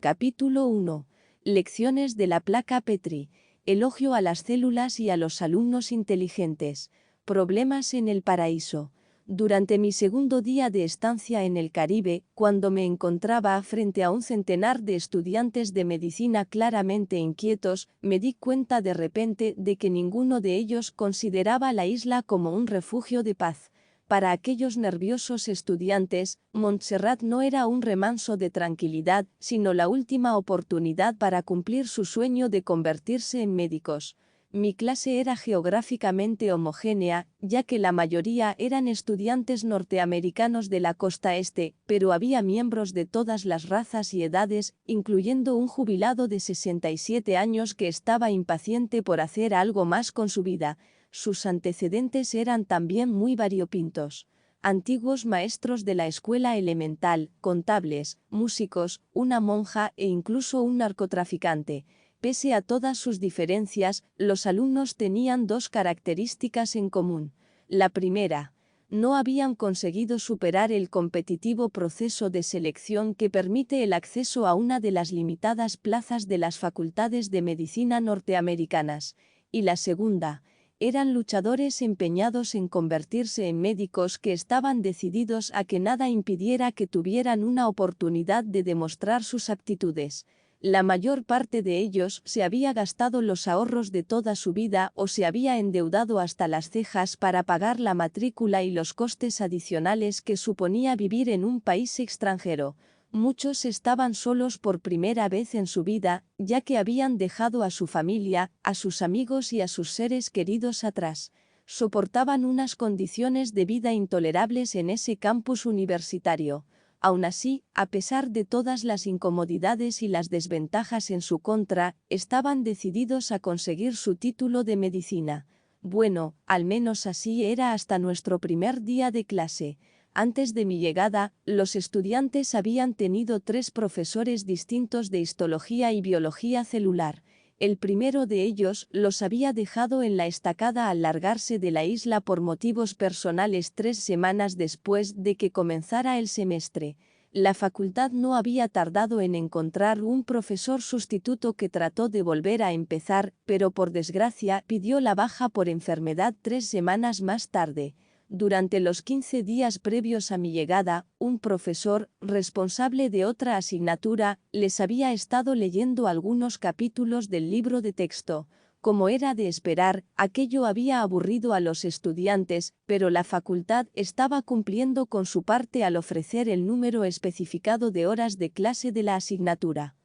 Capítulo 1. Lecciones de la placa Petri. Elogio a las células y a los alumnos inteligentes. Problemas en el paraíso. Durante mi segundo día de estancia en el Caribe, cuando me encontraba frente a un centenar de estudiantes de medicina claramente inquietos, me di cuenta de repente de que ninguno de ellos consideraba la isla como un refugio de paz. Para aquellos nerviosos estudiantes, Montserrat no era un remanso de tranquilidad, sino la última oportunidad para cumplir su sueño de convertirse en médicos. Mi clase era geográficamente homogénea, ya que la mayoría eran estudiantes norteamericanos de la costa este, pero había miembros de todas las razas y edades, incluyendo un jubilado de 67 años que estaba impaciente por hacer algo más con su vida. Sus antecedentes eran también muy variopintos. Antiguos maestros de la escuela elemental, contables, músicos, una monja e incluso un narcotraficante. Pese a todas sus diferencias, los alumnos tenían dos características en común. La primera, no habían conseguido superar el competitivo proceso de selección que permite el acceso a una de las limitadas plazas de las facultades de medicina norteamericanas. Y la segunda, eran luchadores empeñados en convertirse en médicos que estaban decididos a que nada impidiera que tuvieran una oportunidad de demostrar sus aptitudes. La mayor parte de ellos se había gastado los ahorros de toda su vida o se había endeudado hasta las cejas para pagar la matrícula y los costes adicionales que suponía vivir en un país extranjero. Muchos estaban solos por primera vez en su vida, ya que habían dejado a su familia, a sus amigos y a sus seres queridos atrás. Soportaban unas condiciones de vida intolerables en ese campus universitario. Aún así, a pesar de todas las incomodidades y las desventajas en su contra, estaban decididos a conseguir su título de medicina. Bueno, al menos así era hasta nuestro primer día de clase. Antes de mi llegada, los estudiantes habían tenido 3 profesores distintos de histología y biología celular. El primero de ellos los había dejado en la estacada al largarse de la isla por motivos personales 3 semanas después de que comenzara el semestre. La facultad no había tardado en encontrar un profesor sustituto que trató de volver a empezar, pero por desgracia pidió la baja por enfermedad 3 semanas más tarde. Durante los 15 días previos a mi llegada, un profesor, responsable de otra asignatura, les había estado leyendo algunos capítulos del libro de texto. Como era de esperar, aquello había aburrido a los estudiantes, pero la facultad estaba cumpliendo con su parte al ofrecer el número especificado de horas de clase de la asignatura.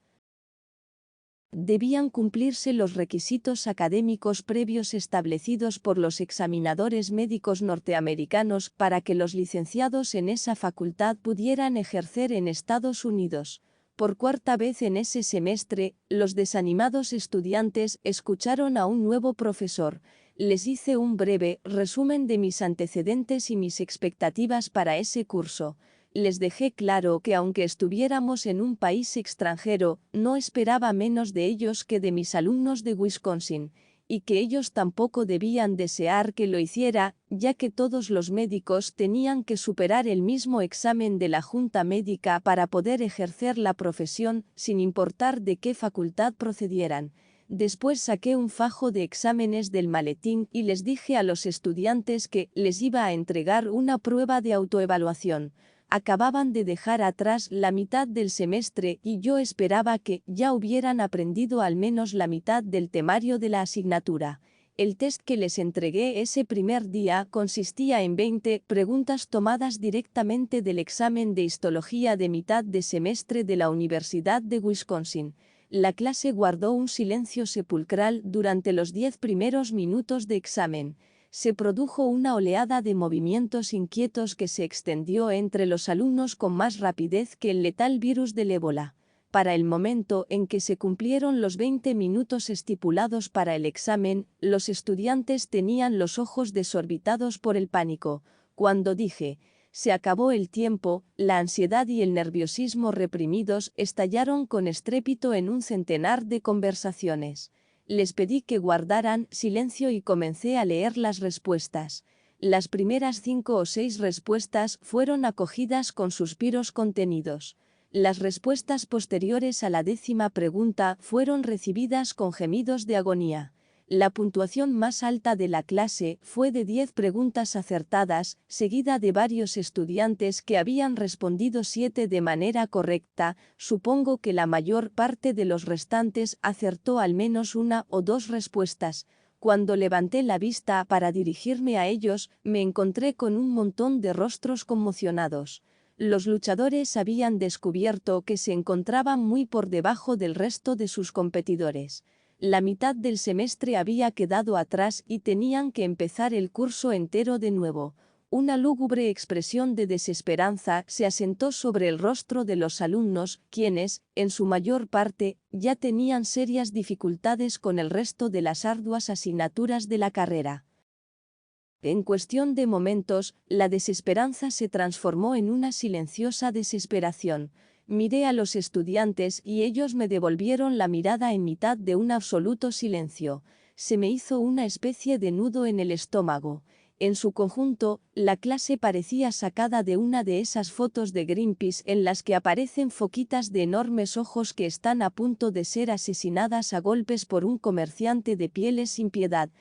Debían cumplirse los requisitos académicos previos establecidos por los examinadores médicos norteamericanos para que los licenciados en esa facultad pudieran ejercer en Estados Unidos. Por 4ª vez en ese semestre, los desanimados estudiantes escucharon a un nuevo profesor. Les hice un breve resumen de mis antecedentes y mis expectativas para ese curso. Les dejé claro que aunque estuviéramos en un país extranjero, no esperaba menos de ellos que de mis alumnos de Wisconsin, y que ellos tampoco debían desear que lo hiciera, ya que todos los médicos tenían que superar el mismo examen de la Junta Médica para poder ejercer la profesión, sin importar de qué facultad procedieran. Después saqué un fajo de exámenes del maletín y les dije a los estudiantes que les iba a entregar una prueba de autoevaluación. Acababan de dejar atrás la mitad del semestre y yo esperaba que ya hubieran aprendido al menos la mitad del temario de la asignatura. El test que les entregué ese primer día consistía en 20 preguntas tomadas directamente del examen de histología de mitad de semestre de la Universidad de Wisconsin. La clase guardó un silencio sepulcral durante los 10 primeros minutos de examen. Se produjo una oleada de movimientos inquietos que se extendió entre los alumnos con más rapidez que el letal virus del ébola. Para el momento en que se cumplieron los 20 minutos estipulados para el examen, los estudiantes tenían los ojos desorbitados por el pánico. Cuando dije, se acabó el tiempo, la ansiedad y el nerviosismo reprimidos estallaron con estrépito en un centenar de conversaciones. Les pedí que guardaran silencio y comencé a leer las respuestas. Las primeras 5 o 6 respuestas fueron acogidas con suspiros contenidos. Las respuestas posteriores a la 10ª pregunta fueron recibidas con gemidos de agonía. La puntuación más alta de la clase fue de 10 preguntas acertadas, seguida de varios estudiantes que habían respondido 7 de manera correcta. Supongo que la mayor parte de los restantes acertó al menos una o dos respuestas. Cuando levanté la vista para dirigirme a ellos, me encontré con un montón de rostros conmocionados. Los luchadores habían descubierto que se encontraban muy por debajo del resto de sus competidores. La mitad del semestre había quedado atrás y tenían que empezar el curso entero de nuevo. Una lúgubre expresión de desesperanza se asentó sobre el rostro de los alumnos, quienes, en su mayor parte, ya tenían serias dificultades con el resto de las arduas asignaturas de la carrera. En cuestión de momentos, la desesperanza se transformó en una silenciosa desesperación. Miré a los estudiantes y ellos me devolvieron la mirada en mitad de un absoluto silencio. Se me hizo una especie de nudo en el estómago. En su conjunto, la clase parecía sacada de una de esas fotos de Greenpeace en las que aparecen foquitas de enormes ojos que están a punto de ser asesinadas a golpes por un comerciante de pieles sin piedad.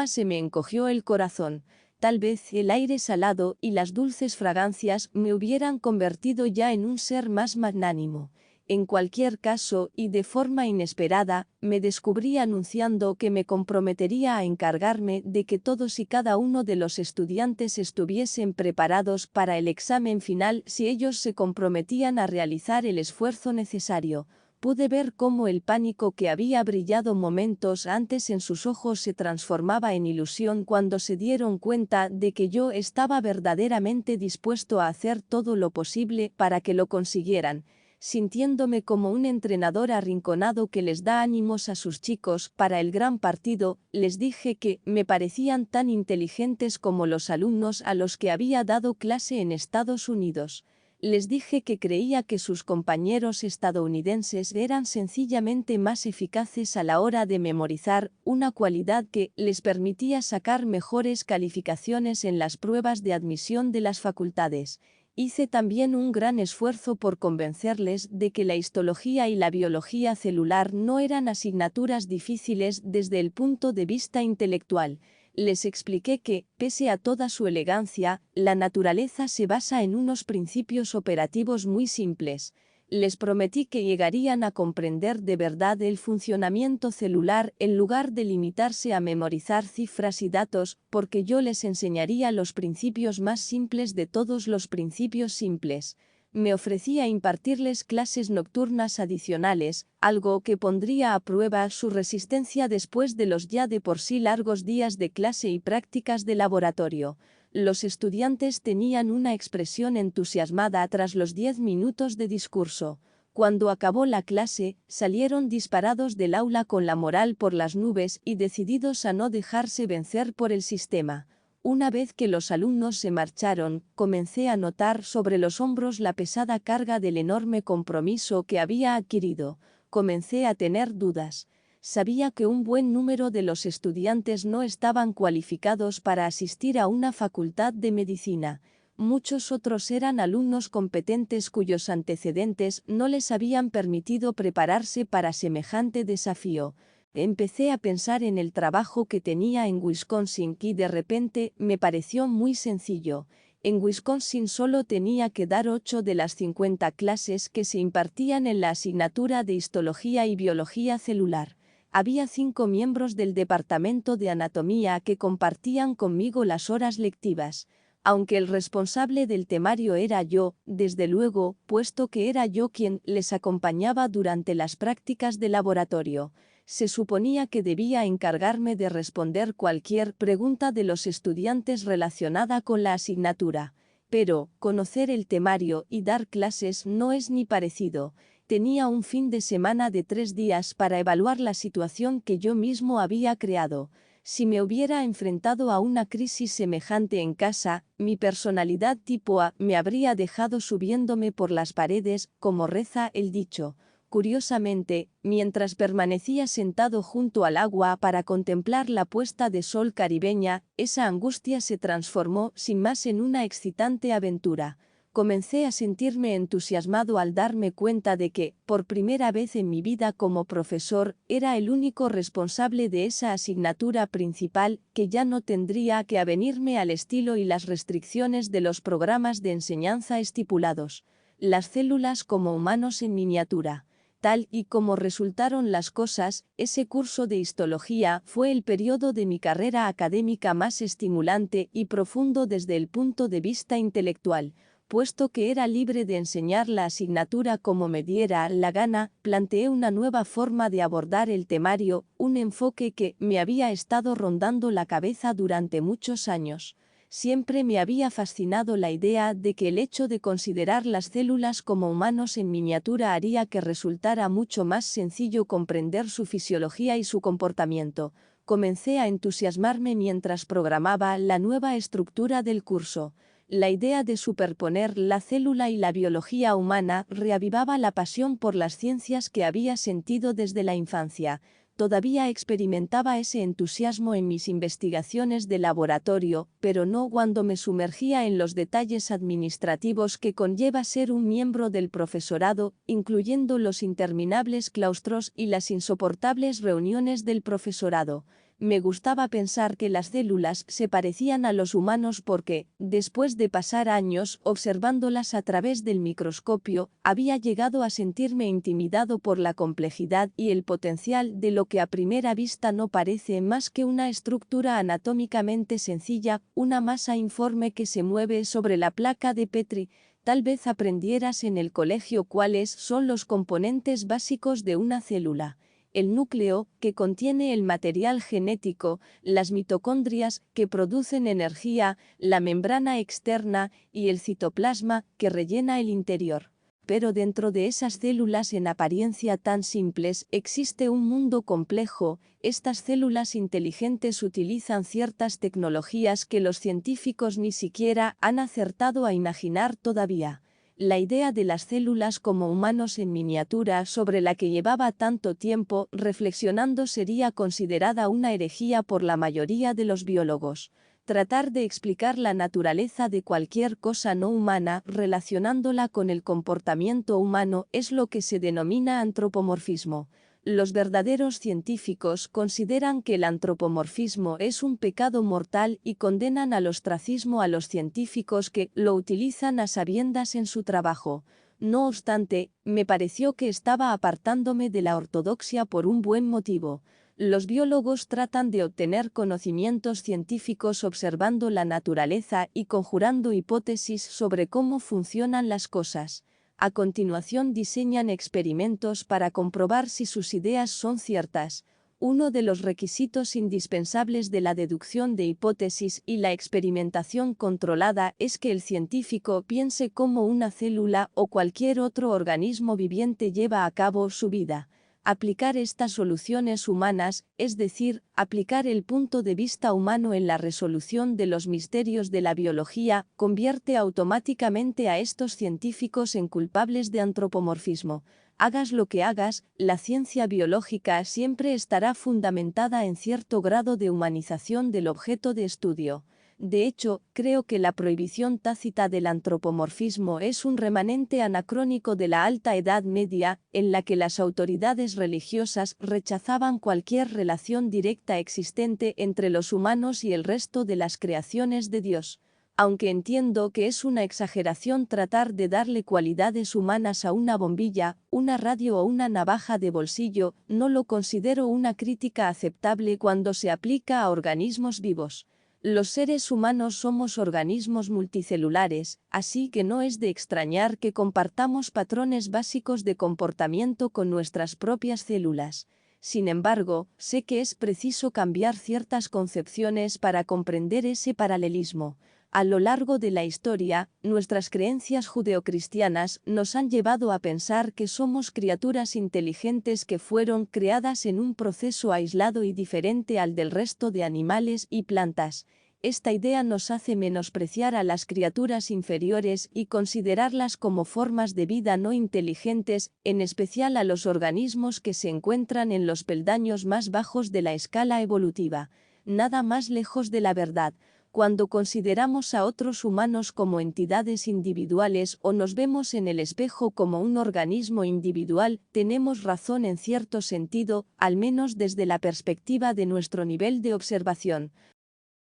Se me encogió el corazón. Tal vez el aire salado y las dulces fragancias me hubieran convertido ya en un ser más magnánimo. En cualquier caso, y de forma inesperada, me descubrí anunciando que me comprometería a encargarme de que todos y cada uno de los estudiantes estuviesen preparados para el examen final si ellos se comprometían a realizar el esfuerzo necesario. Pude ver cómo el pánico que había brillado momentos antes en sus ojos se transformaba en ilusión cuando se dieron cuenta de que yo estaba verdaderamente dispuesto a hacer todo lo posible para que lo consiguieran. Sintiéndome como un entrenador arrinconado que les da ánimos a sus chicos para el gran partido, les dije que me parecían tan inteligentes como los alumnos a los que había dado clase en Estados Unidos. Les dije que creía que sus compañeros estadounidenses eran sencillamente más eficaces a la hora de memorizar, una cualidad que les permitía sacar mejores calificaciones en las pruebas de admisión de las facultades. Hice también un gran esfuerzo por convencerles de que la histología y la biología celular no eran asignaturas difíciles desde el punto de vista intelectual. Les expliqué que, pese a toda su elegancia, la naturaleza se basa en unos principios operativos muy simples. Les prometí que llegarían a comprender de verdad el funcionamiento celular en lugar de limitarse a memorizar cifras y datos, porque yo les enseñaría los principios más simples de todos los principios simples. Me ofrecí a impartirles clases nocturnas adicionales, algo que pondría a prueba su resistencia después de los ya de por sí largos días de clase y prácticas de laboratorio. Los estudiantes tenían una expresión entusiasmada tras los 10 minutos de discurso. Cuando acabó la clase, salieron disparados del aula con la moral por las nubes y decididos a no dejarse vencer por el sistema. Una vez que los alumnos se marcharon, comencé a notar sobre los hombros la pesada carga del enorme compromiso que había adquirido. Comencé a tener dudas. Sabía que un buen número de los estudiantes no estaban cualificados para asistir a una facultad de medicina. Muchos otros eran alumnos competentes cuyos antecedentes no les habían permitido prepararse para semejante desafío. Empecé a pensar en el trabajo que tenía en Wisconsin y de repente me pareció muy sencillo. En Wisconsin solo tenía que dar 8 de las 50 clases que se impartían en la asignatura de histología y biología celular. Había 5 miembros del departamento de anatomía que compartían conmigo las horas lectivas. Aunque el responsable del temario era yo, desde luego, puesto que era yo quien les acompañaba durante las prácticas de laboratorio. Se suponía que debía encargarme de responder cualquier pregunta de los estudiantes relacionada con la asignatura. Pero, conocer el temario y dar clases no es ni parecido. Tenía un fin de semana de 3 días para evaluar la situación que yo mismo había creado. Si me hubiera enfrentado a una crisis semejante en casa, mi personalidad tipo A me habría dejado subiéndome por las paredes, como reza el dicho. Curiosamente, mientras permanecía sentado junto al agua para contemplar la puesta de sol caribeña, esa angustia se transformó sin más en una excitante aventura. Comencé a sentirme entusiasmado al darme cuenta de que, por primera vez en mi vida como profesor, era el único responsable de esa asignatura principal, que ya no tendría que avenirme al estilo y las restricciones de los programas de enseñanza estipulados. Las células como humanos en miniatura. Tal y como resultaron las cosas, ese curso de histología fue el periodo de mi carrera académica más estimulante y profundo desde el punto de vista intelectual. Puesto que era libre de enseñar la asignatura como me diera la gana, planteé una nueva forma de abordar el temario, un enfoque que me había estado rondando la cabeza durante muchos años. Siempre me había fascinado la idea de que el hecho de considerar las células como humanos en miniatura haría que resultara mucho más sencillo comprender su fisiología y su comportamiento. Comencé a entusiasmarme mientras programaba la nueva estructura del curso. La idea de superponer la célula y la biología humana reavivaba la pasión por las ciencias que había sentido desde la infancia. Todavía experimentaba ese entusiasmo en mis investigaciones de laboratorio, pero no cuando me sumergía en los detalles administrativos que conlleva ser un miembro del profesorado, incluyendo los interminables claustros y las insoportables reuniones del profesorado. Me gustaba pensar que las células se parecían a los humanos porque, después de pasar años observándolas a través del microscopio, había llegado a sentirme intimidado por la complejidad y el potencial de lo que a primera vista no parece más que una estructura anatómicamente sencilla, una masa informe que se mueve sobre la placa de Petri. Tal vez aprendieras en el colegio cuáles son los componentes básicos de una célula. El núcleo, que contiene el material genético, las mitocondrias, que producen energía, la membrana externa y el citoplasma, que rellena el interior. Pero dentro de esas células en apariencia tan simples existe un mundo complejo. Estas células inteligentes utilizan ciertas tecnologías que los científicos ni siquiera han acertado a imaginar todavía. La idea de las células como humanos en miniatura, sobre la que llevaba tanto tiempo reflexionando, sería considerada una herejía por la mayoría de los biólogos. Tratar de explicar la naturaleza de cualquier cosa no humana relacionándola con el comportamiento humano es lo que se denomina antropomorfismo. Los verdaderos científicos consideran que el antropomorfismo es un pecado mortal y condenan al ostracismo a los científicos que lo utilizan a sabiendas en su trabajo. No obstante, me pareció que estaba apartándome de la ortodoxia por un buen motivo. Los biólogos tratan de obtener conocimientos científicos observando la naturaleza y conjurando hipótesis sobre cómo funcionan las cosas. A continuación diseñan experimentos para comprobar si sus ideas son ciertas. Uno de los requisitos indispensables de la deducción de hipótesis y la experimentación controlada es que el científico piense cómo una célula o cualquier otro organismo viviente lleva a cabo su vida. Aplicar estas soluciones humanas, es decir, aplicar el punto de vista humano en la resolución de los misterios de la biología, convierte automáticamente a estos científicos en culpables de antropomorfismo. Hagas lo que hagas, la ciencia biológica siempre estará fundamentada en cierto grado de humanización del objeto de estudio. De hecho, creo que la prohibición tácita del antropomorfismo es un remanente anacrónico de la Alta Edad Media, en la que las autoridades religiosas rechazaban cualquier relación directa existente entre los humanos y el resto de las creaciones de Dios. Aunque entiendo que es una exageración tratar de darle cualidades humanas a una bombilla, una radio o una navaja de bolsillo, no lo considero una crítica aceptable cuando se aplica a organismos vivos. Los seres humanos somos organismos multicelulares, así que no es de extrañar que compartamos patrones básicos de comportamiento con nuestras propias células. Sin embargo, sé que es preciso cambiar ciertas concepciones para comprender ese paralelismo. A lo largo de la historia, nuestras creencias judeocristianas nos han llevado a pensar que somos criaturas inteligentes que fueron creadas en un proceso aislado y diferente al del resto de animales y plantas. Esta idea nos hace menospreciar a las criaturas inferiores y considerarlas como formas de vida no inteligentes, en especial a los organismos que se encuentran en los peldaños más bajos de la escala evolutiva. Nada más lejos de la verdad. Cuando consideramos a otros humanos como entidades individuales o nos vemos en el espejo como un organismo individual, tenemos razón en cierto sentido, al menos desde la perspectiva de nuestro nivel de observación.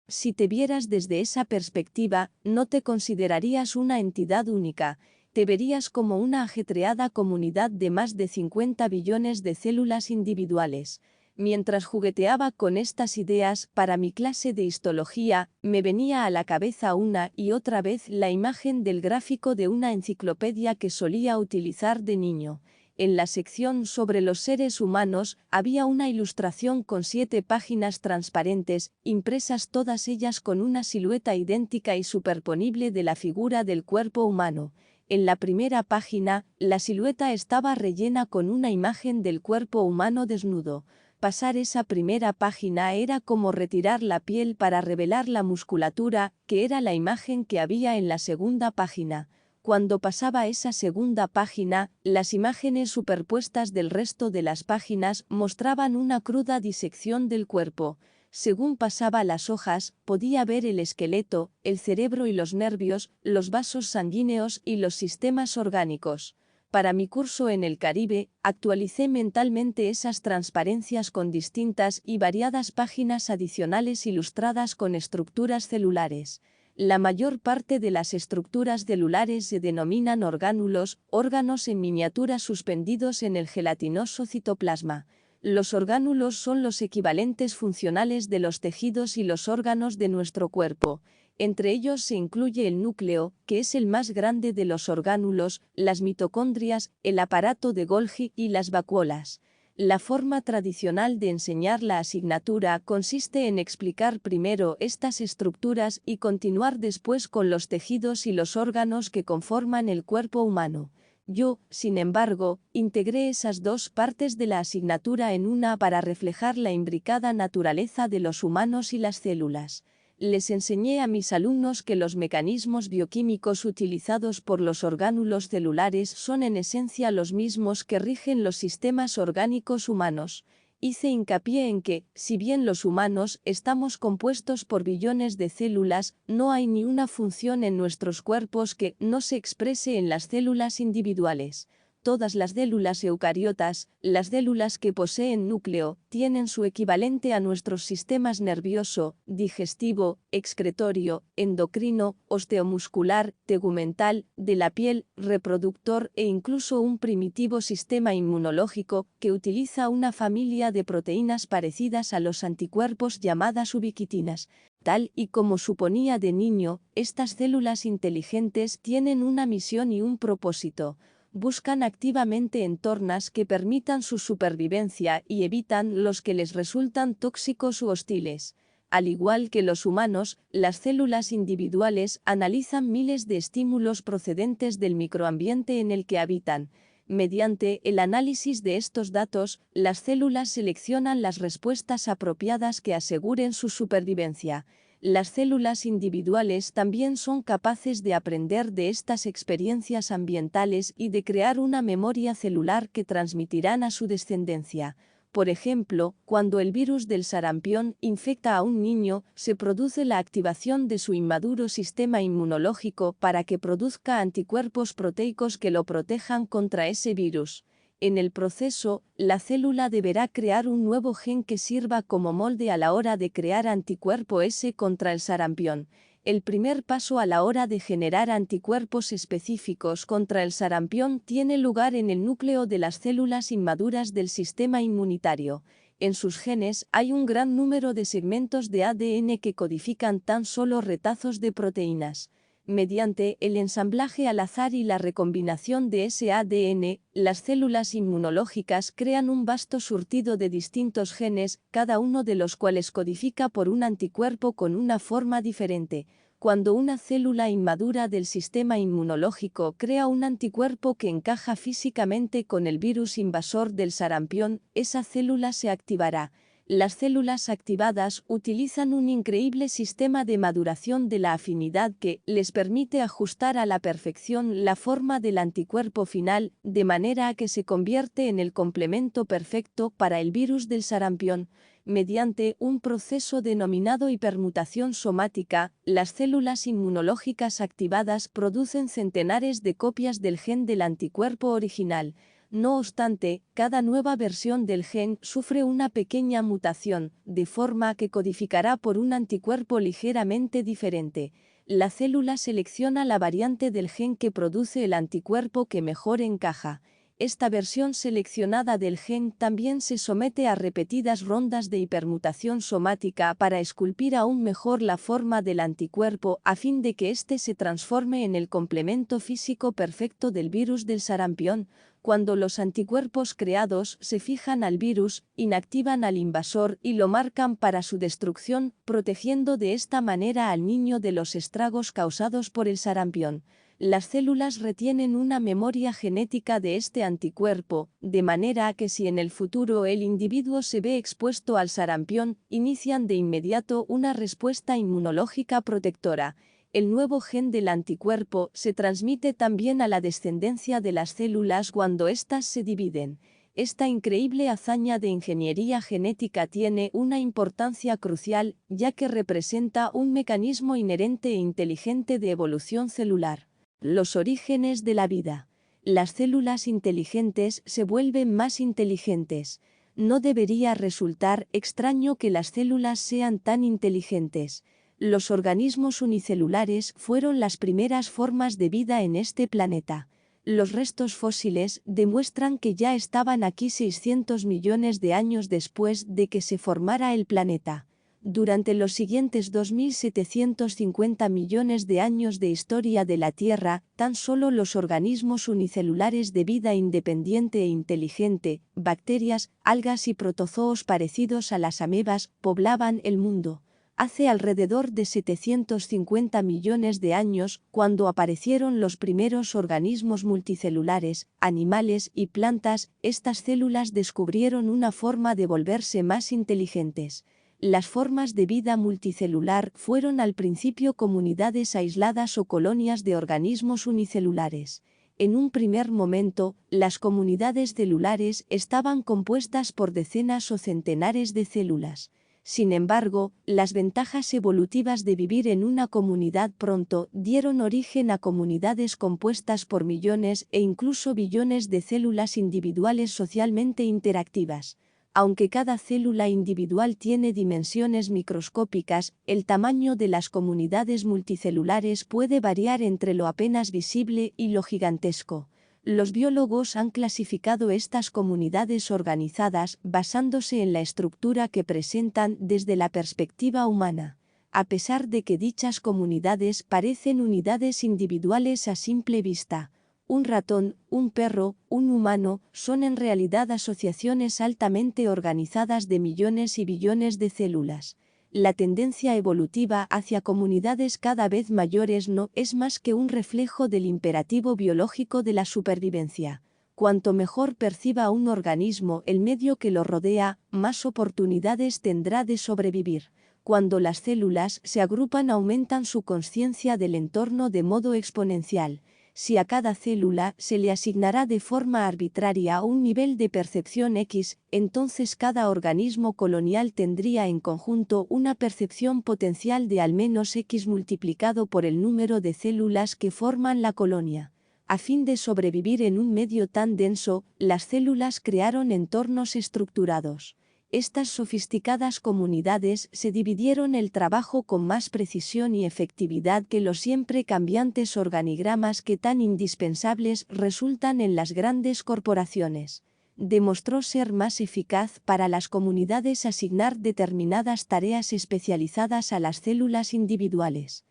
Si te vieras desde esa perspectiva, no te considerarías una entidad única, te verías como una ajetreada comunidad de más de 50 billones de células individuales. Mientras jugueteaba con estas ideas para mi clase de histología, me venía a la cabeza una y otra vez la imagen del gráfico de una enciclopedia que solía utilizar de niño. En la sección sobre los seres humanos había una ilustración con 7 páginas transparentes, impresas todas ellas con una silueta idéntica y superponible de la figura del cuerpo humano. En la primera página, la silueta estaba rellena con una imagen del cuerpo humano desnudo. Pasar esa primera página era como retirar la piel para revelar la musculatura, que era la imagen que había en la segunda página. Cuando pasaba esa segunda página, las imágenes superpuestas del resto de las páginas mostraban una cruda disección del cuerpo. Según pasaba las hojas, podía ver el esqueleto, el cerebro y los nervios, los vasos sanguíneos y los sistemas orgánicos. Para mi curso en el Caribe, actualicé mentalmente esas transparencias con distintas y variadas páginas adicionales ilustradas con estructuras celulares. La mayor parte de las estructuras celulares se denominan orgánulos, órganos en miniatura suspendidos en el gelatinoso citoplasma. Los orgánulos son los equivalentes funcionales de los tejidos y los órganos de nuestro cuerpo. Entre ellos se incluye el núcleo, que es el más grande de los orgánulos, las mitocondrias, el aparato de Golgi y las vacuolas. La forma tradicional de enseñar la asignatura consiste en explicar primero estas estructuras y continuar después con los tejidos y los órganos que conforman el cuerpo humano. Yo, sin embargo, integré esas dos partes de la asignatura en una para reflejar la imbricada naturaleza de los humanos y las células. Les enseñé a mis alumnos que los mecanismos bioquímicos utilizados por los orgánulos celulares son en esencia los mismos que rigen los sistemas orgánicos humanos. Hice hincapié en que, si bien los humanos estamos compuestos por billones de células, no hay ni una función en nuestros cuerpos que no se exprese en las células individuales. Todas las células eucariotas, las células que poseen núcleo, tienen su equivalente a nuestros sistemas nervioso, digestivo, excretorio, endocrino, osteomuscular, tegumental, de la piel, reproductor e incluso un primitivo sistema inmunológico que utiliza una familia de proteínas parecidas a los anticuerpos llamadas ubiquitinas. Tal y como suponía de niño, estas células inteligentes tienen una misión y un propósito. Buscan activamente entornos que permitan su supervivencia y evitan los que les resultan tóxicos u hostiles. Al igual que los humanos, las células individuales analizan miles de estímulos procedentes del microambiente en el que habitan. Mediante el análisis de estos datos, las células seleccionan las respuestas apropiadas que aseguren su supervivencia. Las células individuales también son capaces de aprender de estas experiencias ambientales y de crear una memoria celular que transmitirán a su descendencia. Por ejemplo, cuando el virus del sarampión infecta a un niño, se produce la activación de su inmaduro sistema inmunológico para que produzca anticuerpos proteicos que lo protejan contra ese virus. En el proceso, la célula deberá crear un nuevo gen que sirva como molde a la hora de crear anticuerpo S contra el sarampión. El primer paso a la hora de generar anticuerpos específicos contra el sarampión tiene lugar en el núcleo de las células inmaduras del sistema inmunitario. En sus genes hay un gran número de segmentos de ADN que codifican tan solo retazos de proteínas. Mediante el ensamblaje al azar y la recombinación de ese ADN, las células inmunológicas crean un vasto surtido de distintos genes, cada uno de los cuales codifica por un anticuerpo con una forma diferente. Cuando una célula inmadura del sistema inmunológico crea un anticuerpo que encaja físicamente con el virus invasor del sarampión, esa célula se activará. Las células activadas utilizan un increíble sistema de maduración de la afinidad que les permite ajustar a la perfección la forma del anticuerpo final, de manera que se convierte en el complemento perfecto para el virus del sarampión. Mediante un proceso denominado hipermutación somática, las células inmunológicas activadas producen centenares de copias del gen del anticuerpo original. No obstante, cada nueva versión del gen sufre una pequeña mutación, de forma que codificará por un anticuerpo ligeramente diferente. La célula selecciona la variante del gen que produce el anticuerpo que mejor encaja. Esta versión seleccionada del gen también se somete a repetidas rondas de hipermutación somática para esculpir aún mejor la forma del anticuerpo a fin de que éste se transforme en el complemento físico perfecto del virus del sarampión. Cuando los anticuerpos creados se fijan al virus, inactivan al invasor y lo marcan para su destrucción, protegiendo de esta manera al niño de los estragos causados por el sarampión. Las células retienen una memoria genética de este anticuerpo, de manera que si en el futuro el individuo se ve expuesto al sarampión, inician de inmediato una respuesta inmunológica protectora. El nuevo gen del anticuerpo se transmite también a la descendencia de las células cuando éstas se dividen. Esta increíble hazaña de ingeniería genética tiene una importancia crucial, ya que representa un mecanismo inherente e inteligente de evolución celular. Los orígenes de la vida. Las células inteligentes se vuelven más inteligentes. No debería resultar extraño que las células sean tan inteligentes. Los organismos unicelulares fueron las primeras formas de vida en este planeta. Los restos fósiles demuestran que ya estaban aquí 600 millones de años después de que se formara el planeta. Durante los siguientes 2750 millones de años de historia de la Tierra, tan solo los organismos unicelulares de vida independiente e inteligente, bacterias, algas y protozoos parecidos a las amebas, poblaban el mundo. Hace alrededor de 750 millones de años, cuando aparecieron los primeros organismos multicelulares, animales y plantas, estas células descubrieron una forma de volverse más inteligentes. Las formas de vida multicelular fueron al principio comunidades aisladas o colonias de organismos unicelulares. En un primer momento, las comunidades celulares estaban compuestas por decenas o centenares de células. Sin embargo, las ventajas evolutivas de vivir en una comunidad pronto dieron origen a comunidades compuestas por millones e incluso billones de células individuales socialmente interactivas. Aunque cada célula individual tiene dimensiones microscópicas, el tamaño de las comunidades multicelulares puede variar entre lo apenas visible y lo gigantesco. Los biólogos han clasificado estas comunidades organizadas basándose en la estructura que presentan desde la perspectiva humana. A pesar de que dichas comunidades parecen unidades individuales a simple vista, un ratón, un perro, un humano, son en realidad asociaciones altamente organizadas de millones y billones de células. La tendencia evolutiva hacia comunidades cada vez mayores no es más que un reflejo del imperativo biológico de la supervivencia. Cuanto mejor perciba un organismo el medio que lo rodea, más oportunidades tendrá de sobrevivir. Cuando las células se agrupan, aumentan su consciencia del entorno de modo exponencial. Si a cada célula se le asignará de forma arbitraria un nivel de percepción X, entonces cada organismo colonial tendría en conjunto una percepción potencial de al menos X multiplicado por el número de células que forman la colonia. A fin de sobrevivir en un medio tan denso, las células crearon entornos estructurados. Estas sofisticadas comunidades se dividieron el trabajo con más precisión y efectividad que los siempre cambiantes organigramas que tan indispensables resultan en las grandes corporaciones. Demostró ser más eficaz para las comunidades asignar determinadas tareas especializadas a las células individuales.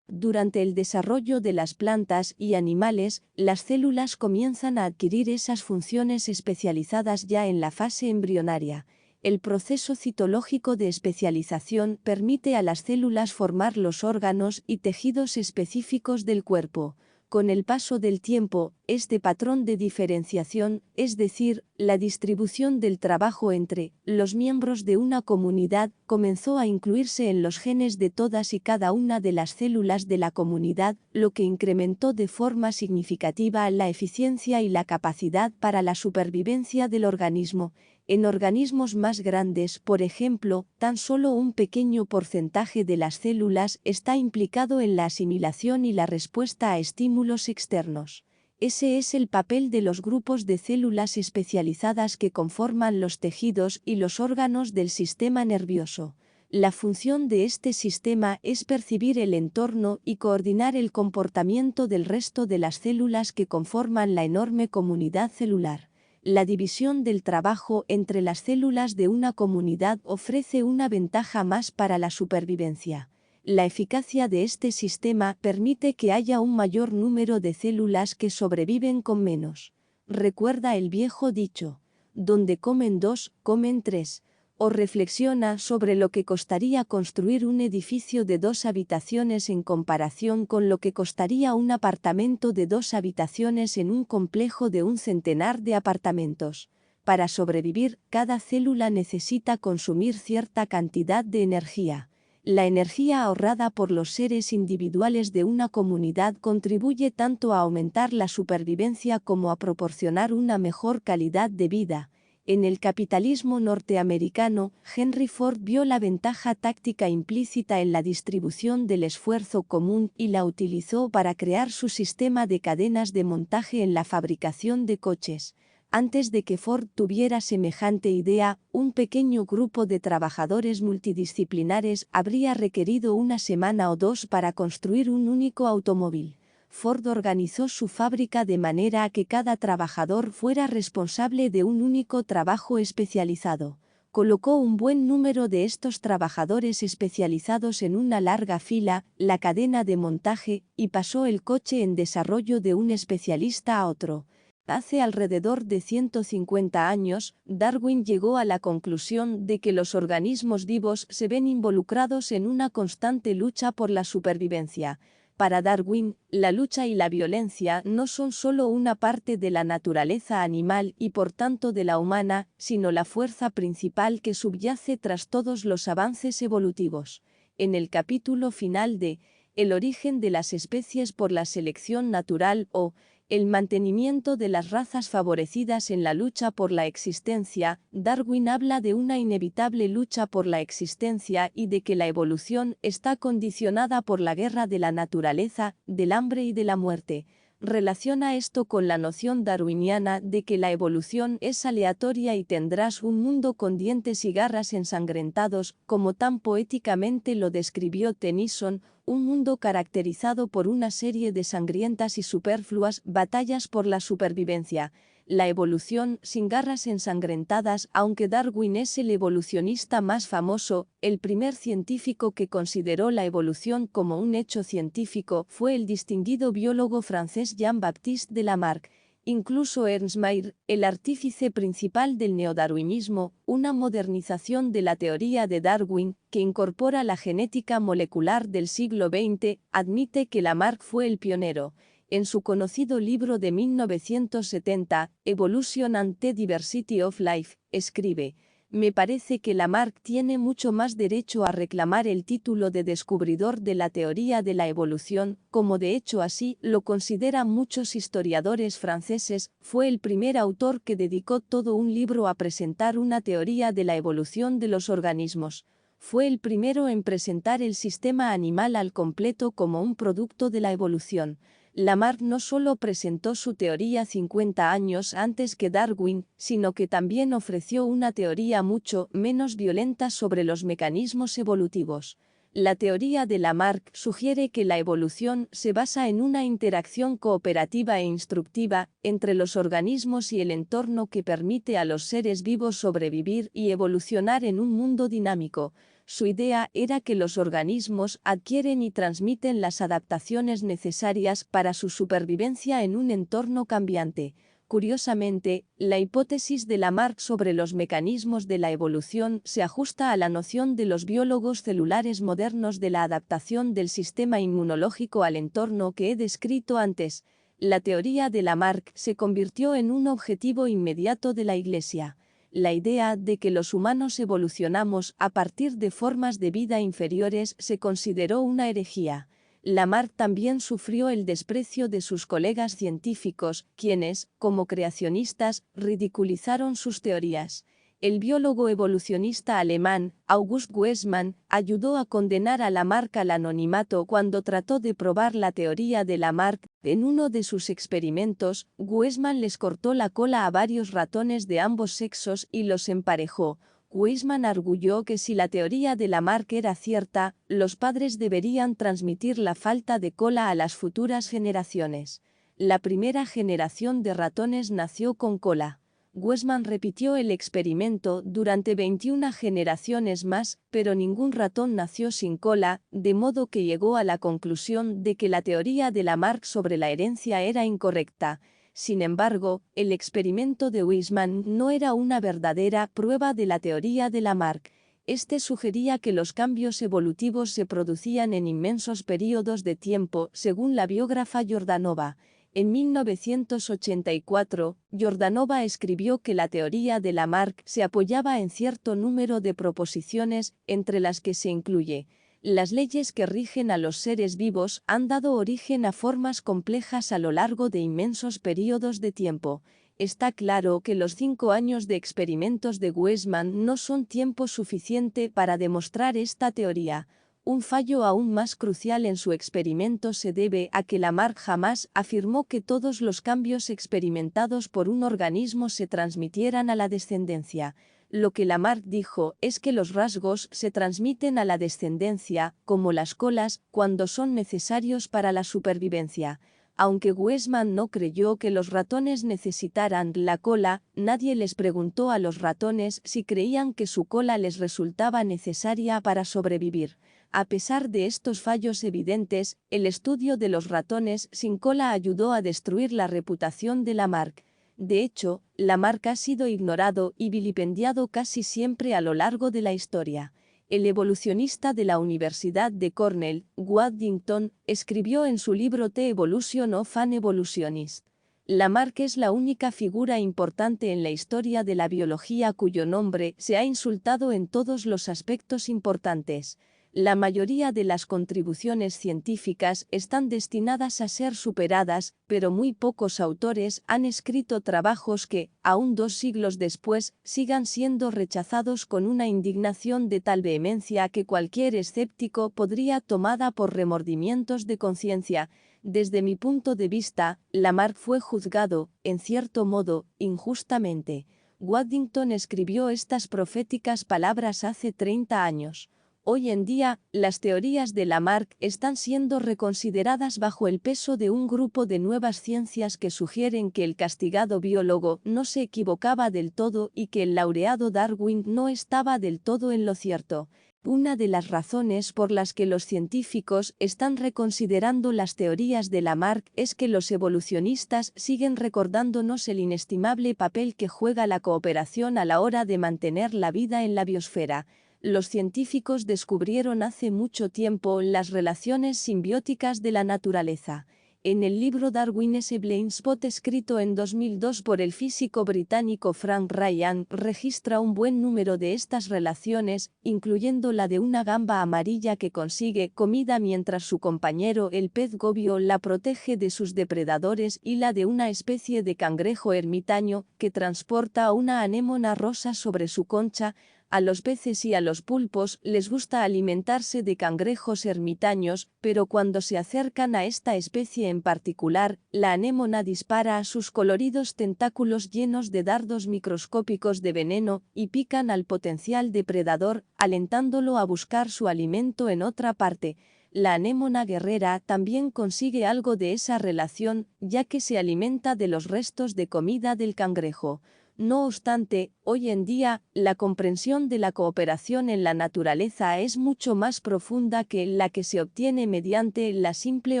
Durante el desarrollo de las plantas y animales, las células comienzan a adquirir esas funciones especializadas ya en la fase embrionaria. El proceso citológico de especialización permite a las células formar los órganos y tejidos específicos del cuerpo. Con el paso del tiempo, este patrón de diferenciación, es decir, la distribución del trabajo entre los miembros de una comunidad, comenzó a incluirse en los genes de todas y cada una de las células de la comunidad, lo que incrementó de forma significativa la eficiencia y la capacidad para la supervivencia del organismo. En organismos más grandes, por ejemplo, tan solo un pequeño porcentaje de las células está implicado en la asimilación y la respuesta a estímulos externos. Ese es el papel de los grupos de células especializadas que conforman los tejidos y los órganos del sistema nervioso. La función de este sistema es percibir el entorno y coordinar el comportamiento del resto de las células que conforman la enorme comunidad celular. La división del trabajo entre las células de una comunidad ofrece una ventaja más para la supervivencia. La eficacia de este sistema permite que haya un mayor número de células que sobreviven con menos. Recuerda el viejo dicho, donde comen dos, comen tres. O reflexiona sobre lo que costaría construir un edificio de 2 habitaciones en comparación con lo que costaría un apartamento de 2 habitaciones en un complejo de 100 de apartamentos. Para sobrevivir, cada célula necesita consumir cierta cantidad de energía. La energía ahorrada por los seres individuales de una comunidad contribuye tanto a aumentar la supervivencia como a proporcionar una mejor calidad de vida. En el capitalismo norteamericano, Henry Ford vio la ventaja táctica implícita en la distribución del esfuerzo común y la utilizó para crear su sistema de cadenas de montaje en la fabricación de coches. Antes de que Ford tuviera semejante idea, un pequeño grupo de trabajadores multidisciplinares habría requerido una semana o dos para construir un único automóvil. Ford organizó su fábrica de manera a que cada trabajador fuera responsable de un único trabajo especializado. Colocó un buen número de estos trabajadores especializados en una larga fila, la cadena de montaje, y pasó el coche en desarrollo de un especialista a otro. Hace alrededor de 150 años, Darwin llegó a la conclusión de que los organismos vivos se ven involucrados en una constante lucha por la supervivencia. Para Darwin, la lucha y la violencia no son solo una parte de la naturaleza animal y por tanto de la humana, sino la fuerza principal que subyace tras todos los avances evolutivos. En el capítulo final de El origen de las especies por la selección natural o el mantenimiento de las razas favorecidas en la lucha por la existencia, Darwin habla de una inevitable lucha por la existencia y de que la evolución está condicionada por la guerra de la naturaleza, del hambre y de la muerte. Relaciona esto con la noción darwiniana de que la evolución es aleatoria y tendrás un mundo con dientes y garras ensangrentados, como tan poéticamente lo describió Tennyson, un mundo caracterizado por una serie de sangrientas y superfluas batallas por la supervivencia. La evolución sin garras ensangrentadas, aunque Darwin es el evolucionista más famoso, el primer científico que consideró la evolución como un hecho científico fue el distinguido biólogo francés Jean-Baptiste de Lamarck. Incluso Ernst Mayr, el artífice principal del neodarwinismo, una modernización de la teoría de Darwin, que incorpora la genética molecular del siglo XX, admite que Lamarck fue el pionero. En su conocido libro de 1970, Evolution and the Diversity of Life, escribe: me parece que Lamarck tiene mucho más derecho a reclamar el título de descubridor de la teoría de la evolución, como de hecho así lo consideran muchos historiadores franceses. Fue el primer autor que dedicó todo un libro a presentar una teoría de la evolución de los organismos. Fue el primero en presentar el sistema animal al completo como un producto de la evolución. Lamarck no solo presentó su teoría 50 años antes que Darwin, sino que también ofreció una teoría mucho menos violenta sobre los mecanismos evolutivos. La teoría de Lamarck sugiere que la evolución se basa en una interacción cooperativa e instructiva entre los organismos y el entorno que permite a los seres vivos sobrevivir y evolucionar en un mundo dinámico. Su idea era que los organismos adquieren y transmiten las adaptaciones necesarias para su supervivencia en un entorno cambiante. Curiosamente, la hipótesis de Lamarck sobre los mecanismos de la evolución se ajusta a la noción de los biólogos celulares modernos de la adaptación del sistema inmunológico al entorno que he descrito antes. La teoría de Lamarck se convirtió en un objetivo inmediato de la Iglesia. La idea de que los humanos evolucionamos a partir de formas de vida inferiores se consideró una herejía. Lamarck también sufrió el desprecio de sus colegas científicos, quienes, como creacionistas, ridiculizaron sus teorías. El biólogo evolucionista alemán, August Weismann, ayudó a condenar a Lamarck al anonimato cuando trató de probar la teoría de Lamarck. En uno de sus experimentos, Weismann les cortó la cola a varios ratones de ambos sexos y los emparejó. Weismann arguyó que si la teoría de Lamarck era cierta, los padres deberían transmitir la falta de cola a las futuras generaciones. La primera generación de ratones nació con cola. Weismann repitió el experimento durante 21 generaciones más, pero ningún ratón nació sin cola, de modo que llegó a la conclusión de que la teoría de Lamarck sobre la herencia era incorrecta. Sin embargo, el experimento de Weismann no era una verdadera prueba de la teoría de Lamarck. Este sugería que los cambios evolutivos se producían en inmensos períodos de tiempo, según la biógrafa Jordanova. En 1984, Jordanova escribió que la teoría de Lamarck se apoyaba en cierto número de proposiciones, entre las que se incluye: las leyes que rigen a los seres vivos han dado origen a formas complejas a lo largo de inmensos períodos de tiempo. Está claro que los 5 años de experimentos de Weismann no son tiempo suficiente para demostrar esta teoría. Un fallo aún más crucial en su experimento se debe a que Lamarck jamás afirmó que todos los cambios experimentados por un organismo se transmitieran a la descendencia. Lo que Lamarck dijo es que los rasgos se transmiten a la descendencia, como las colas, cuando son necesarios para la supervivencia. Aunque Weismann no creyó que los ratones necesitaran la cola, nadie les preguntó a los ratones si creían que su cola les resultaba necesaria para sobrevivir. A pesar de estos fallos evidentes, el estudio de los ratones sin cola ayudó a destruir la reputación de Lamarck. De hecho, Lamarck ha sido ignorado y vilipendiado casi siempre a lo largo de la historia. El evolucionista de la Universidad de Cornell, Waddington, escribió en su libro The Evolution of an Evolutionist: Lamarck es la única figura importante en la historia de la biología cuyo nombre se ha insultado en todos los aspectos importantes. La mayoría de las contribuciones científicas están destinadas a ser superadas, pero muy pocos autores han escrito trabajos que, aún 2 siglos después, sigan siendo rechazados con una indignación de tal vehemencia que cualquier escéptico podría tomada por remordimientos de conciencia. Desde mi punto de vista, Lamarck fue juzgado, en cierto modo, injustamente. Waddington escribió estas proféticas palabras hace 30 años. Hoy en día, las teorías de Lamarck están siendo reconsideradas bajo el peso de un grupo de nuevas ciencias que sugieren que el castigado biólogo no se equivocaba del todo y que el laureado Darwin no estaba del todo en lo cierto. Una de las razones por las que los científicos están reconsiderando las teorías de Lamarck es que los evolucionistas siguen recordándonos el inestimable papel que juega la cooperación a la hora de mantener la vida en la biosfera. Los científicos descubrieron hace mucho tiempo las relaciones simbióticas de la naturaleza. En el libro Darwin's Blind Spot, escrito en 2002 por el físico británico Frank Ryan, registra un buen número de estas relaciones, incluyendo la de una gamba amarilla que consigue comida mientras su compañero el pez gobio la protege de sus depredadores, y la de una especie de cangrejo ermitaño que transporta a una anémona rosa sobre su concha. A los peces y a los pulpos les gusta alimentarse de cangrejos ermitaños, pero cuando se acercan a esta especie en particular, la anémona dispara a sus coloridos tentáculos llenos de dardos microscópicos de veneno y pican al potencial depredador, alentándolo a buscar su alimento en otra parte. La anémona guerrera también consigue algo de esa relación, ya que se alimenta de los restos de comida del cangrejo. No obstante, hoy en día, la comprensión de la cooperación en la naturaleza es mucho más profunda que la que se obtiene mediante la simple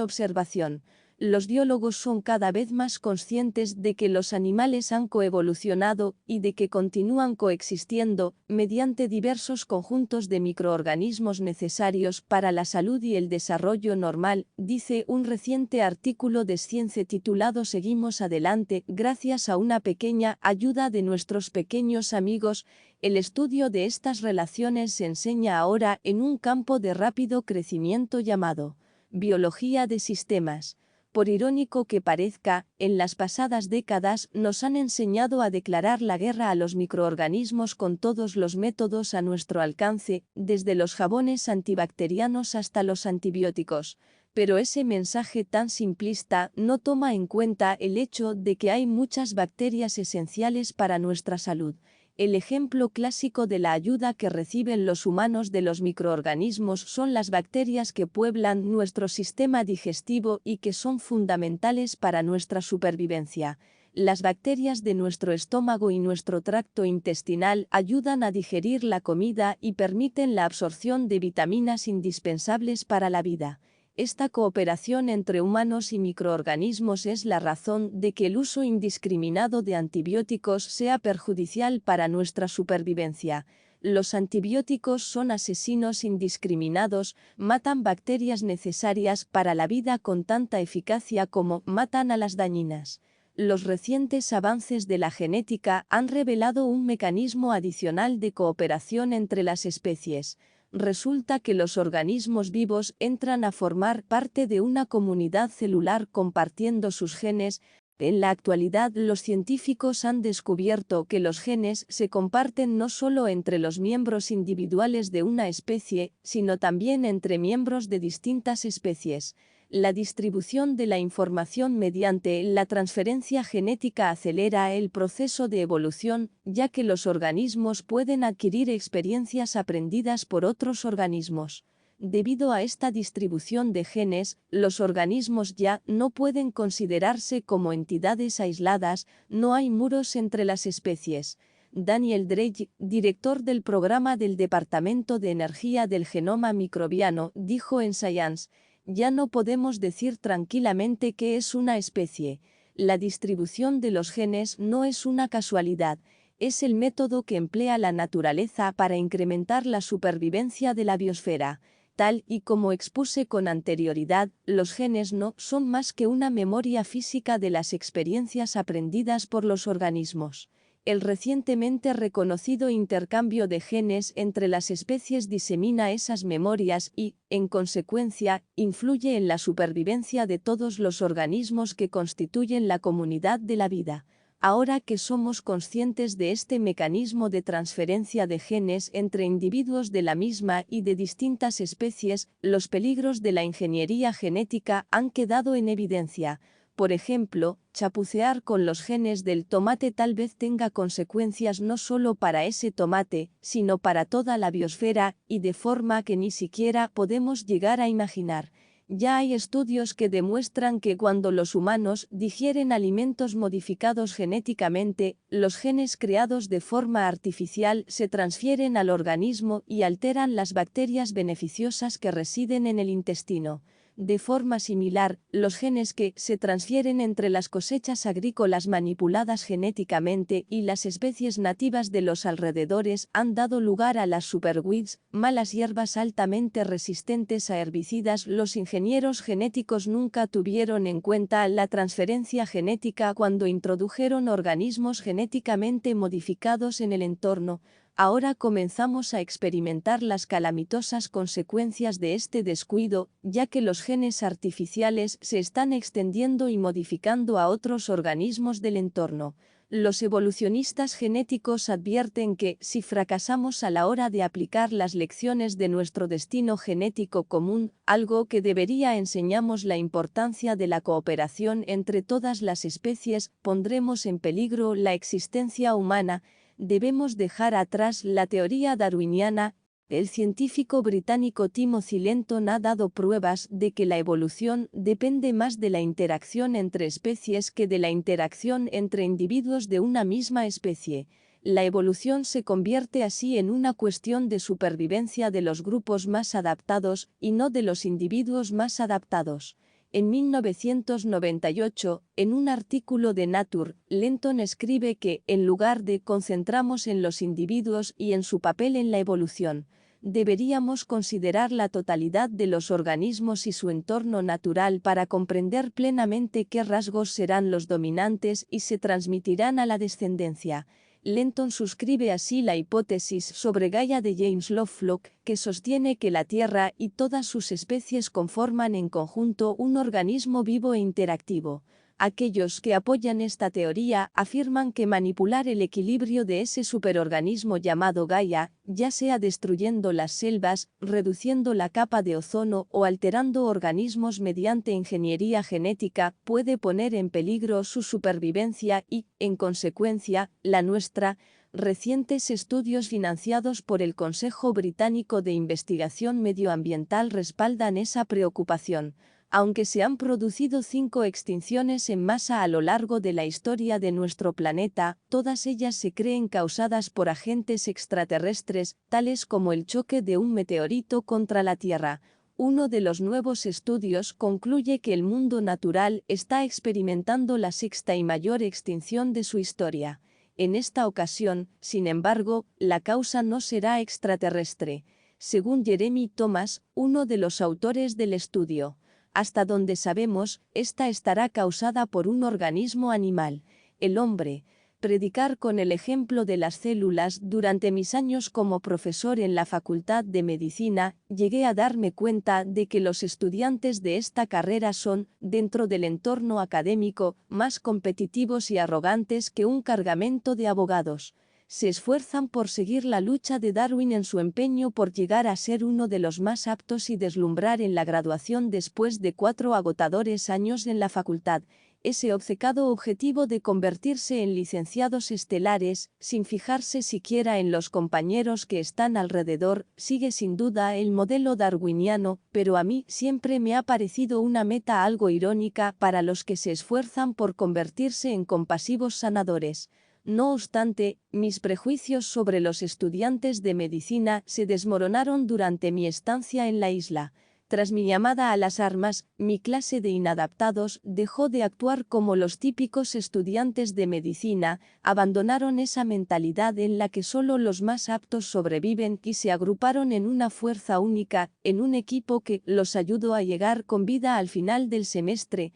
observación. Los biólogos son cada vez más conscientes de que los animales han coevolucionado y de que continúan coexistiendo mediante diversos conjuntos de microorganismos necesarios para la salud y el desarrollo normal, dice un reciente artículo de Science titulado Seguimos adelante gracias a una pequeña ayuda de nuestros pequeños amigos. El estudio de estas relaciones se enseña ahora en un campo de rápido crecimiento llamado biología de sistemas. Por irónico que parezca, en las pasadas décadas nos han enseñado a declarar la guerra a los microorganismos con todos los métodos a nuestro alcance, desde los jabones antibacterianos hasta los antibióticos. Pero ese mensaje tan simplista no toma en cuenta el hecho de que hay muchas bacterias esenciales para nuestra salud. El ejemplo clásico de la ayuda que reciben los humanos de los microorganismos son las bacterias que pueblan nuestro sistema digestivo y que son fundamentales para nuestra supervivencia. Las bacterias de nuestro estómago y nuestro tracto intestinal ayudan a digerir la comida y permiten la absorción de vitaminas indispensables para la vida. Esta cooperación entre humanos y microorganismos es la razón de que el uso indiscriminado de antibióticos sea perjudicial para nuestra supervivencia. Los antibióticos son asesinos indiscriminados, matan bacterias necesarias para la vida con tanta eficacia como matan a las dañinas. Los recientes avances de la genética han revelado un mecanismo adicional de cooperación entre las especies. Resulta que los organismos vivos entran a formar parte de una comunidad celular compartiendo sus genes. En la actualidad, los científicos han descubierto que los genes se comparten no solo entre los miembros individuales de una especie, sino también entre miembros de distintas especies. La distribución de la información mediante la transferencia genética acelera el proceso de evolución, ya que los organismos pueden adquirir experiencias aprendidas por otros organismos. Debido a esta distribución de genes, los organismos ya no pueden considerarse como entidades aisladas, no hay muros entre las especies. Daniel Drake, director del programa del Departamento de Energía del Genoma Microbiano, dijo en Science: ya no podemos decir tranquilamente que es una especie. La distribución de los genes no es una casualidad, es el método que emplea la naturaleza para incrementar la supervivencia de la biosfera. Tal y como expuse con anterioridad, los genes no son más que una memoria física de las experiencias aprendidas por los organismos. El recientemente reconocido intercambio de genes entre las especies disemina esas memorias y, en consecuencia, influye en la supervivencia de todos los organismos que constituyen la comunidad de la vida. Ahora que somos conscientes de este mecanismo de transferencia de genes entre individuos de la misma y de distintas especies, los peligros de la ingeniería genética han quedado en evidencia. Por ejemplo, chapucear con los genes del tomate tal vez tenga consecuencias no solo para ese tomate, sino para toda la biosfera, y de forma que ni siquiera podemos llegar a imaginar. Ya hay estudios que demuestran que cuando los humanos digieren alimentos modificados genéticamente, los genes creados de forma artificial se transfieren al organismo y alteran las bacterias beneficiosas que residen en el intestino. De forma similar, los genes que se transfieren entre las cosechas agrícolas manipuladas genéticamente y las especies nativas de los alrededores han dado lugar a las superweeds, malas hierbas altamente resistentes a herbicidas. Los ingenieros genéticos nunca tuvieron en cuenta la transferencia genética cuando introdujeron organismos genéticamente modificados en el entorno. Ahora comenzamos a experimentar las calamitosas consecuencias de este descuido, ya que los genes artificiales se están extendiendo y modificando a otros organismos del entorno. Los evolucionistas genéticos advierten que, si fracasamos a la hora de aplicar las lecciones de nuestro destino genético común, algo que debería enseñarnos la importancia de la cooperación entre todas las especies, pondremos en peligro la existencia humana. Debemos dejar atrás la teoría darwiniana. El científico británico Timothy Lenton ha dado pruebas de que la evolución depende más de la interacción entre especies que de la interacción entre individuos de una misma especie. La evolución se convierte así en una cuestión de supervivencia de los grupos más adaptados y no de los individuos más adaptados. En 1998, en un artículo de Nature, Lenton escribe que, en lugar de concentrarnos en los individuos y en su papel en la evolución, deberíamos considerar la totalidad de los organismos y su entorno natural para comprender plenamente qué rasgos serán los dominantes y se transmitirán a la descendencia. Lenton suscribe así la hipótesis sobre Gaia de James Lovelock, que sostiene que la Tierra y todas sus especies conforman en conjunto un organismo vivo e interactivo. Aquellos que apoyan esta teoría afirman que manipular el equilibrio de ese superorganismo llamado Gaia, ya sea destruyendo las selvas, reduciendo la capa de ozono o alterando organismos mediante ingeniería genética, puede poner en peligro su supervivencia y, en consecuencia, la nuestra. Recientes estudios financiados por el Consejo Británico de Investigación Medioambiental respaldan esa preocupación. Aunque se han producido 5 extinciones en masa a lo largo de la historia de nuestro planeta, todas ellas se creen causadas por agentes extraterrestres, tales como el choque de un meteorito contra la Tierra. Uno de los nuevos estudios concluye que el mundo natural está experimentando la 6ª y mayor extinción de su historia. En esta ocasión, sin embargo, la causa no será extraterrestre, según Jeremy Thomas, uno de los autores del estudio. Hasta donde sabemos, esta estará causada por un organismo animal, el hombre. Predicar con el ejemplo de las células. Durante mis años como profesor en la Facultad de Medicina, llegué a darme cuenta de que los estudiantes de esta carrera son, dentro del entorno académico, más competitivos y arrogantes que un cargamento de abogados. Se esfuerzan por seguir la lucha de Darwin en su empeño por llegar a ser uno de los más aptos y deslumbrar en la graduación después de 4 agotadores años en la facultad. Ese obcecado objetivo de convertirse en licenciados estelares, sin fijarse siquiera en los compañeros que están alrededor, sigue sin duda el modelo darwiniano, pero a mí siempre me ha parecido una meta algo irónica para los que se esfuerzan por convertirse en compasivos sanadores. No obstante, mis prejuicios sobre los estudiantes de medicina se desmoronaron durante mi estancia en la isla. Tras mi llamada a las armas, mi clase de inadaptados dejó de actuar como los típicos estudiantes de medicina, abandonaron esa mentalidad en la que solo los más aptos sobreviven y se agruparon en una fuerza única, en un equipo que los ayudó a llegar con vida al final del semestre.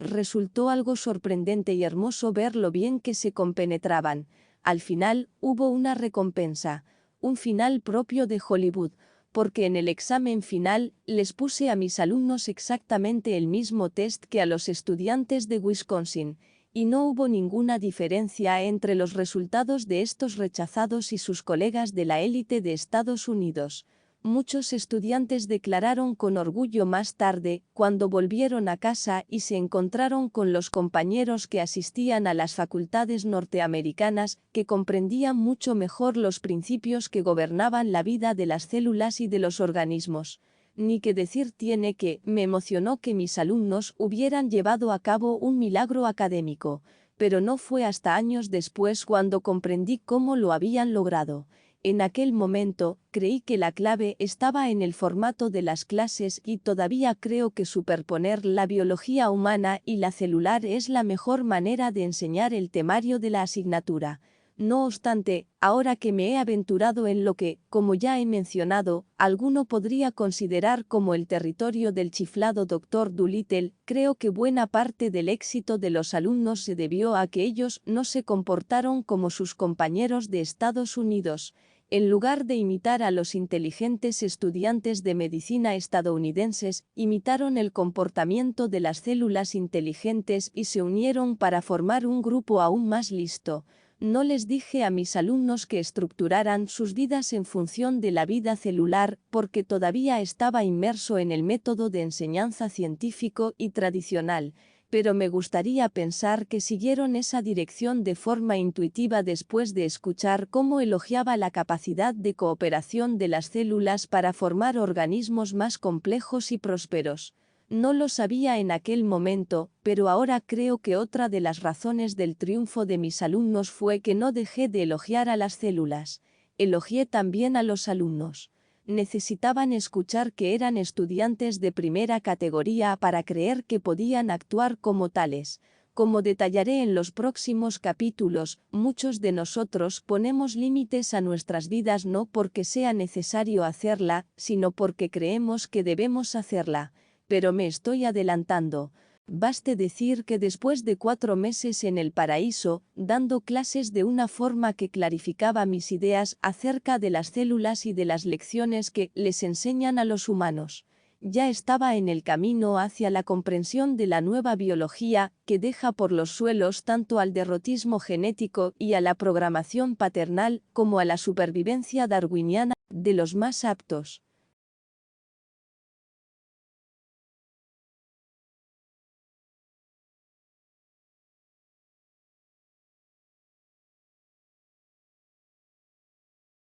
Resultó algo sorprendente y hermoso ver lo bien que se compenetraban. Al final, hubo una recompensa, un final propio de Hollywood, porque en el examen final les puse a mis alumnos exactamente el mismo test que a los estudiantes de Wisconsin, y no hubo ninguna diferencia entre los resultados de estos rechazados y sus colegas de la élite de Estados Unidos. Muchos estudiantes declararon con orgullo más tarde, cuando volvieron a casa y se encontraron con los compañeros que asistían a las facultades norteamericanas, que comprendían mucho mejor los principios que gobernaban la vida de las células y de los organismos. Ni que decir tiene que, me emocionó que mis alumnos hubieran llevado a cabo un milagro académico, pero no fue hasta años después cuando comprendí cómo lo habían logrado. En aquel momento, creí que la clave estaba en el formato de las clases y todavía creo que superponer la biología humana y la celular es la mejor manera de enseñar el temario de la asignatura. No obstante, ahora que me he aventurado en lo que, como ya he mencionado, alguno podría considerar como el territorio del chiflado Dr. Dolittle, creo que buena parte del éxito de los alumnos se debió a que ellos no se comportaron como sus compañeros de Estados Unidos. En lugar de imitar a los inteligentes estudiantes de medicina estadounidenses, imitaron el comportamiento de las células inteligentes y se unieron para formar un grupo aún más listo. No les dije a mis alumnos que estructuraran sus vidas en función de la vida celular, porque todavía estaba inmerso en el método de enseñanza científico y tradicional, pero me gustaría pensar que siguieron esa dirección de forma intuitiva después de escuchar cómo elogiaba la capacidad de cooperación de las células para formar organismos más complejos y prósperos. No lo sabía en aquel momento, pero ahora creo que otra de las razones del triunfo de mis alumnos fue que no dejé de elogiar a las células. Elogié también a los alumnos. necesitaban escuchar que eran estudiantes de primera categoría para creer que podían actuar como tales. Como detallaré en los próximos capítulos, muchos de nosotros ponemos límites a nuestras vidas no porque sea necesario hacerla, sino porque creemos que debemos hacerla. Pero me estoy adelantando. Baste decir que después de 4 meses en el paraíso, dando clases de una forma que clarificaba mis ideas acerca de las células y de las lecciones que les enseñan a los humanos, ya estaba en el camino hacia la comprensión de la nueva biología que deja por los suelos tanto al derrotismo genético y a la programación paternal como a la supervivencia darwiniana de los más aptos.